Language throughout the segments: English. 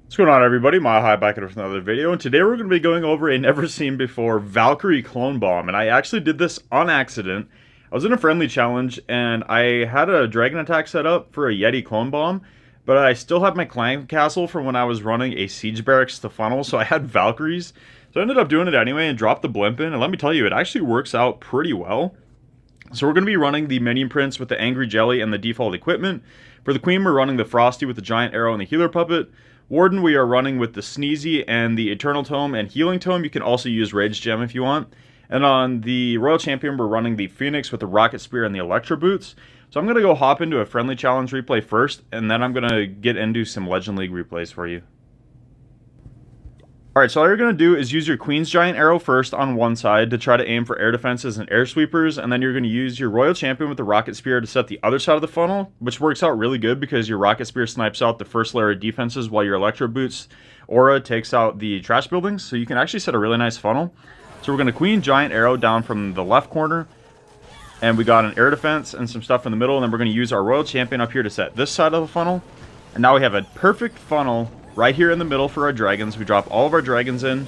What's going on, everybody? Mile High back at with another video, and today we're going to be going over a never seen before Valkyrie clone bomb. And I actually did this on accident. I was in a friendly challenge and I had a dragon attack set up for a yeti clone bomb, but I still had my clan castle from when I was running a siege barracks to funnel, so I had Valkyries. So I ended up doing it anyway and dropped the blimp in, and let me tell you, it actually works out pretty well. So we're going to be running the minion prince with the angry jelly and the default equipment. For the queen, we're running the frosty with the giant arrow and the healer puppet. Warden, we are running with the Sneezy and the Eternal Tome and Healing Tome. You can also use Rage Gem if you want. And on the Royal Champion, we're running the Phoenix with the Rocket Spear and the Electro Boots. So I'm going to go hop into a friendly challenge replay first, and then I'm going to get into some Legend League replays for you. Alright, so all you're going to do is use your Queen's Giant Arrow first on one side to try to aim for air defenses and air sweepers, and then you're going to use your Royal Champion with the Rocket Spear to set the other side of the funnel, which works out really good because your Rocket Spear snipes out the first layer of defenses while your Electro Boots aura takes out the trash buildings, so you can actually set a really nice funnel. So we're going to Queen Giant Arrow down from the left corner, and we got an air defense and some stuff in the middle, and then we're going to use our Royal Champion up here to set this side of the funnel, and now we have a perfect funnel right here in the middle for our dragons. We drop all of our dragons in.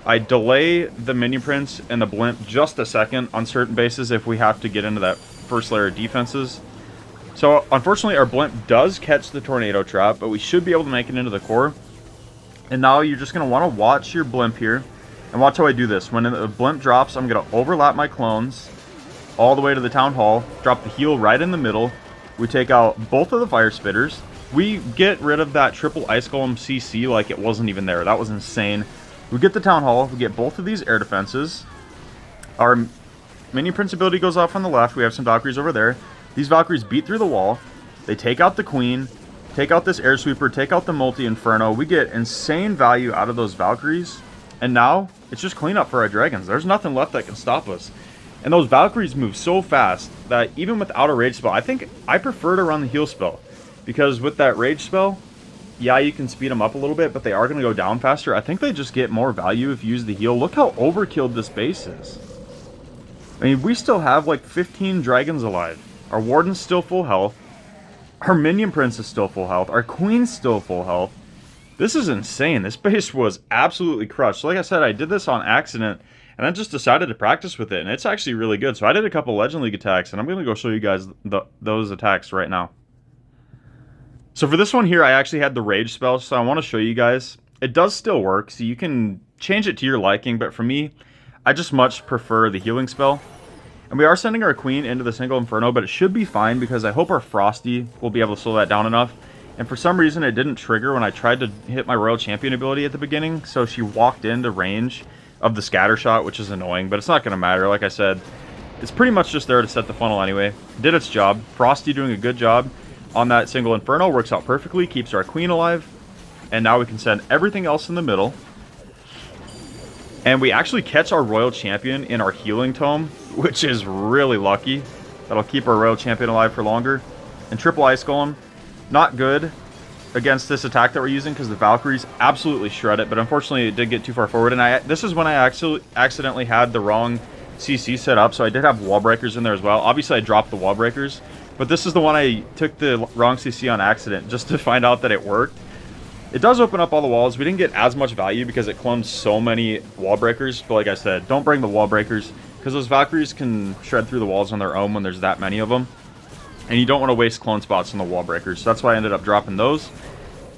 I delay the minion prince and the blimp just a second on certain bases if we have to get into that first layer of defenses. So unfortunately our blimp does catch the tornado trap, but we should be able to make it into the core. And now you're just going to want to watch your blimp here. And watch how I do this. When the blimp drops, I'm going to overlap my clones all the way to the town hall. Drop the heal right in the middle. We take out both of the fire spitters. We get rid of that triple ice golem CC like it wasn't even there. That was insane. We get the town hall. We get both of these air defenses. Our minion prince ability goes off on the left. We have some Valkyries over there. These Valkyries beat through the wall. They take out the queen, take out this air sweeper, take out the multi-inferno. We get insane value out of those Valkyries. And now it's just cleanup for our dragons. There's nothing left that can stop us. And those Valkyries move so fast that even without a rage spell, I think I prefer to run the heal spell. Because with that rage spell, yeah, you can speed them up a little bit, but they are going to go down faster. I think they just get more value if you use the heal. Look how overkilled this base is. I mean, we still have like 15 dragons alive. Our warden's still full health. Our minion prince is still full health. Our queen's still full health. This is insane. This base was absolutely crushed. So like I said, I did this on accident, and I just decided to practice with it, and it's actually really good. So I did a couple Legend League attacks, and I'm going to go show you guys those attacks right now. So for this one here, I actually had the rage spell, so I want to show you guys. It does still work, so you can change it to your liking, but for me, I just much prefer the healing spell. And we are sending our queen into the single inferno, but it should be fine because I hope our frosty will be able to slow that down enough. And for some reason, it didn't trigger when I tried to hit my royal champion ability at the beginning, so she walked into range of the scatter shot, which is annoying, but it's not going to matter. Like I said, it's pretty much just there to set the funnel anyway. Did its job. Frosty doing a good job on that single inferno, works out perfectly, keeps our queen alive, and now we can send everything else in the middle. And we actually catch our royal champion in our healing tome, which is really lucky. That'll keep our royal champion alive for longer. And triple ice golem, not good against this attack that we're using because the Valkyries absolutely shred it, but unfortunately it did get too far forward. And this is when I accidentally had the wrong CC set up, so I did have wall breakers in there as well. Obviously I dropped the wall breakers, but this is the one I took the wrong CC on accident just to find out that it worked. It does open up all the walls. We didn't get as much value because it cloned so many wall breakers, but like I said, don't bring the wall breakers because those Valkyries can shred through the walls on their own when there's that many of them. And you don't want to waste clone spots on the wall breakers, so that's why I ended up dropping those.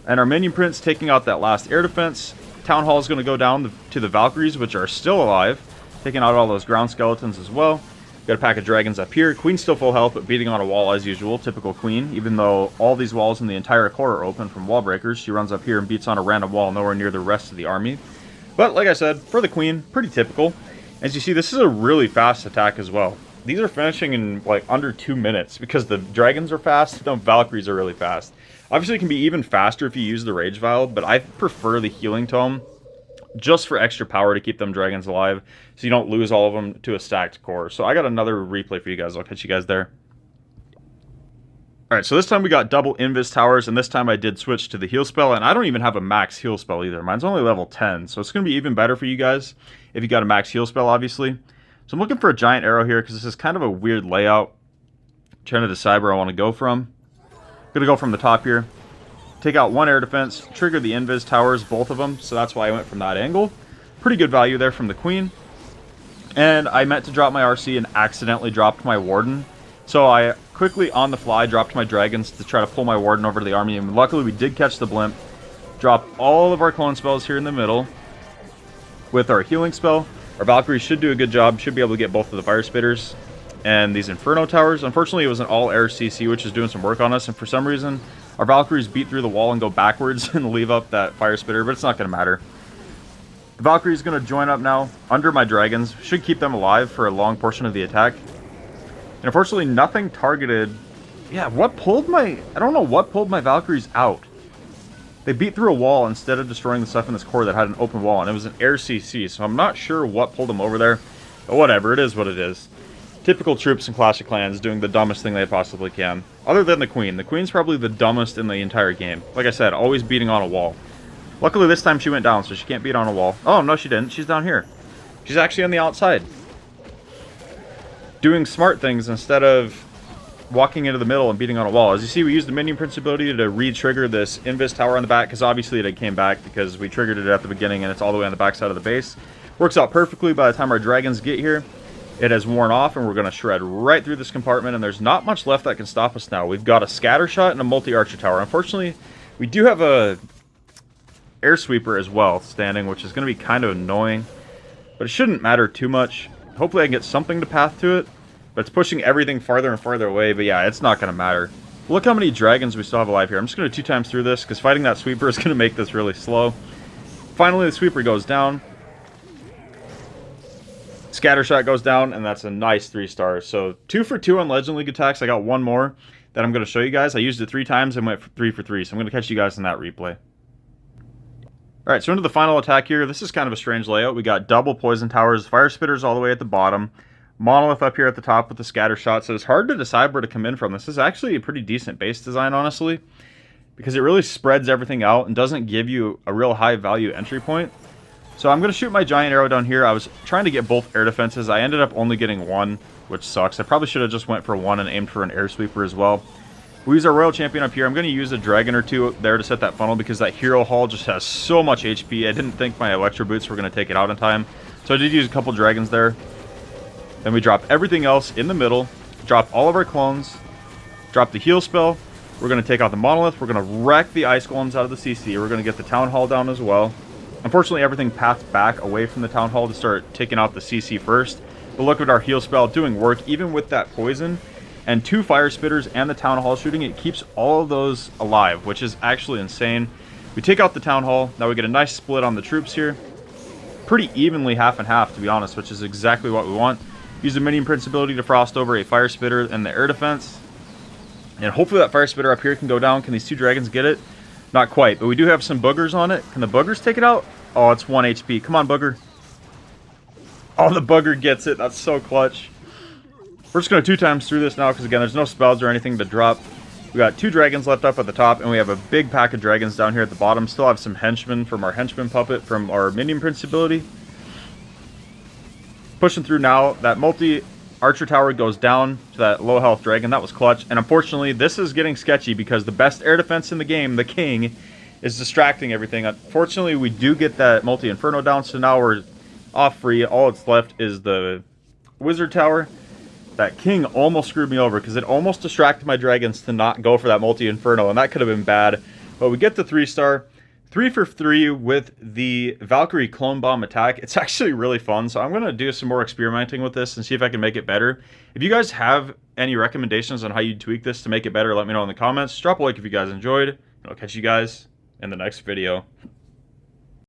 And our minion prince taking out that last air defense. Town hall is going to go down to the Valkyries, which are still alive, taking out all those ground skeletons as well. Got a pack of dragons up here. Queen's still full health, but beating on a wall as usual. Typical queen. Even though all these walls in the entire core are open from wall breakers, she runs up here and beats on a random wall nowhere near the rest of the army. But like I said, for the queen, pretty typical. As you see, this is a really fast attack as well. These are finishing in like under 2 minutes because the dragons are fast, the Valkyries are really fast. Obviously, it can be even faster if you use the rage vial, but I prefer the healing tome just for extra power to keep them dragons alive, so you don't lose all of them to a stacked core. So I got another replay for you guys. I'll catch you guys there. Alright, so this time we got double invis towers, and this time I did switch to the heal spell, and I don't even have a max heal spell either. Mine's only level 10, so it's going to be even better for you guys if you got a max heal spell, obviously. So I'm looking for a giant arrow here, because this is kind of a weird layout. I'm trying to decide where I want to go from. I'm going to go from the top here. take out one air defense, trigger the invis towers, both of them, so that's why I went from that angle. Pretty good value there from the queen. And I meant to drop my RC and accidentally dropped my warden. So I quickly, on the fly, dropped my dragons to try to pull my warden over to the army. And luckily, we did catch the blimp. Drop all of our clone spells here in the middle with our healing spell. Our Valkyrie should do a good job. Should be able to get both of the fire spitters and these Inferno towers. Unfortunately, it was an all-air CC, which is doing some work on us. And for some reason, our Valkyries beat through the wall and go backwards and leave up that fire spitter. But it's not going to matter. The Valkyrie is going to join up now under my dragons. Should keep them alive for a long portion of the attack. And unfortunately, nothing targeted. Yeah, what pulled my... I don't know what pulled my Valkyries out. They beat through a wall instead of destroying the stuff in this core that had an open wall. And it was an air CC, so I'm not sure what pulled them over there. But whatever, it is what it is. Typical troops in Clash of Clans doing the dumbest thing they possibly can. Other than the Queen. The Queen's probably the dumbest in the entire game. Like I said, always beating on a wall. Luckily, this time she went down, so she can't beat on a wall. Oh, no, she didn't. She's down here. She's actually on the outside. Doing smart things instead of walking into the middle and beating on a wall. As you see, we used the minion prince ability to re-trigger this invis tower on the back, because obviously it came back because we triggered it at the beginning and it's all the way on the back side of the base. Works out perfectly. By the time our dragons get here, it has worn off, and we're going to shred right through this compartment, and there's not much left that can stop us now. We've got a scatter shot and a multi-archer tower. Unfortunately, we do have a air sweeper as well standing, which is going to be kind of annoying, but it shouldn't matter too much. Hopefully I can get something to path to it, but it's pushing everything farther and farther away. But yeah, it's not going to matter. Look how many dragons we still have alive here. I'm just going to 2 times through this because fighting that sweeper is going to make this really slow. Finally, the sweeper goes down. Scattershot goes down, and that's a nice 3 stars. So 2 for 2 on Legend League attacks. I got one more that I'm going to show you guys. I used it 3 times and went 3 for 3. So I'm going to catch you guys in that replay. Alright, so into the final attack here. This is kind of a strange layout. We got double poison towers, fire spitters all the way at the bottom, monolith up here at the top with the scatter shot. So it's hard to decide where to come in from. This is actually a pretty decent base design, honestly, because it really spreads everything out and doesn't give you a real high value entry point. So I'm going to shoot my giant arrow down here. I was trying to get both air defenses. I ended up only getting one, which sucks. I probably should have just went for one and aimed for an air sweeper as well. We use our royal champion up here. I'm going to use a dragon or 2 there to set that funnel because that hero hall just has so much HP. I didn't think my electro boots were going to take it out in time. So I did use a couple dragons there. Then we drop everything else in the middle. Drop all of our clones. Drop the heal spell. We're going to take out the monolith. We're going to wreck the ice golems out of the CC. We're going to get the town hall down as well. Unfortunately, everything paths back away from the town hall to start taking out the CC first. But look at our heal spell doing work even with that poison. And 2 fire spitters and the town hall shooting, it keeps all of those alive, which is actually insane. We take out the town hall. Now we get a nice split on the troops here. Pretty evenly half and half, to be honest, which is exactly what we want. Use the minion prince ability to frost over a fire spitter and the air defense. And hopefully that fire spitter up here can go down. Can these 2 dragons get it? Not quite, but we do have some boogers on it. Can the boogers take it out? Oh, it's 1 HP. Come on, booger. Oh, the booger gets it. That's so clutch. We're just going to 2 times through this now because, again, there's no spells or anything to drop. We got 2 dragons left up at the top, and we have a big pack of dragons down here at the bottom. Still have some henchmen from our henchman puppet from our minion prince ability. Pushing through now. That multi-archer tower goes down to that low-health dragon. That was clutch. And unfortunately, this is getting sketchy because the best air defense in the game, the king, is distracting everything. Unfortunately, we do get that multi-inferno down, so now we're off free. All that's left is the wizard tower. That king almost screwed me over because it almost distracted my dragons to not go for that multi-inferno, and that could have been bad. But we get the 3 star. 3 for 3 with the Valkyrie clone bomb attack. It's actually really fun, so I'm going to do some more experimenting with this and see if I can make it better. If you guys have any recommendations on how you tweak this to make it better, let me know in the comments. Drop a like if you guys enjoyed, and I'll catch you guys in the next video.